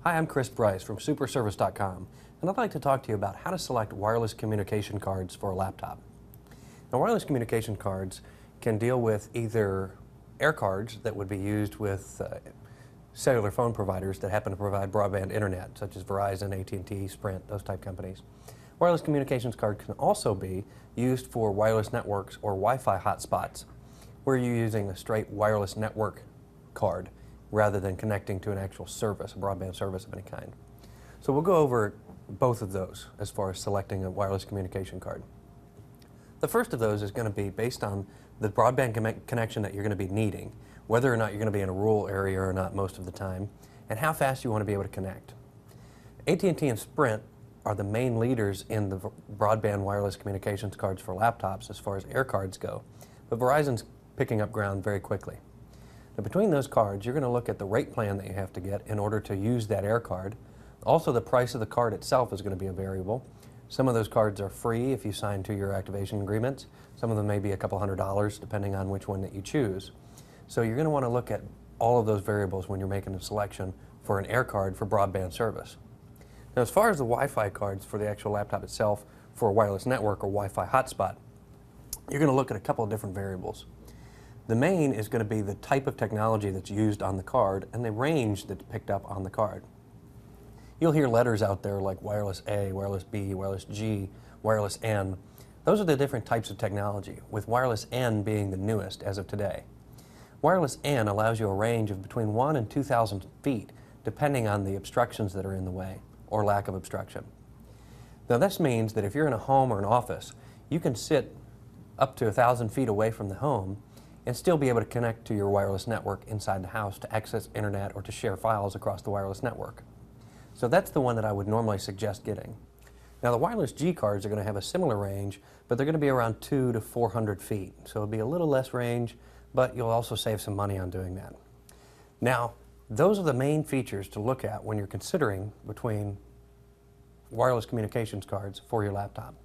Hi, I'm Chris Bryce from superservice.com, and I'd like to talk to you about how to select wireless communication cards for a laptop. Now, wireless communication cards can deal with either air cards that would be used with cellular phone providers that happen to provide broadband internet, such as Verizon, AT&T, Sprint, those type companies. Wireless communications card can also be used for wireless networks or Wi-Fi hotspots, where you're using a straight wireless network card rather than connecting to an actual service, a broadband service of any kind. So we'll go over both of those as far as selecting a wireless communication card. The first of those is going to be based on the broadband connection that you're going to be needing, whether or not you're going to be in a rural area or not most of the time, and how fast you want to be able to connect. AT&T and Sprint are the main leaders in the broadband wireless communications cards for laptops as far as air cards go, but Verizon's picking up ground very quickly. Now, between those cards, you're going to look at the rate plan that you have to get in order to use that air card. Also, the price of the card itself is going to be a variable. Some of those cards are free if you sign 2-year activation agreements. Some of them may be a couple $100 depending on which one that you choose. So you're going to want to look at all of those variables when you're making a selection for an air card for broadband service. Now, as far as the Wi-Fi cards for the actual laptop itself for a wireless network or Wi-Fi hotspot, you're going to look at a couple of different variables. The main is going to be the type of technology that's used on the card and the range that's picked up on the card. You'll hear letters out there like wireless A, wireless B, wireless G, wireless N. Those are the different types of technology, with wireless N being the newest as of today. Wireless N allows you a range of between 1,000 and 2,000 feet, depending on the obstructions that are in the way, or lack of obstruction. Now, this means that if you're in a home or an office, you can sit up to 1,000 feet away from the home and still be able to connect to your wireless network inside the house to access internet or to share files across the wireless network. So that's the one that I would normally suggest getting. Now, the wireless G cards are going to have a similar range, but they're going to be around 200 to 400 feet. So it'll be a little less range, but you'll also save some money on doing that. Now, those are the main features to look at when you're considering between wireless communications cards for your laptop.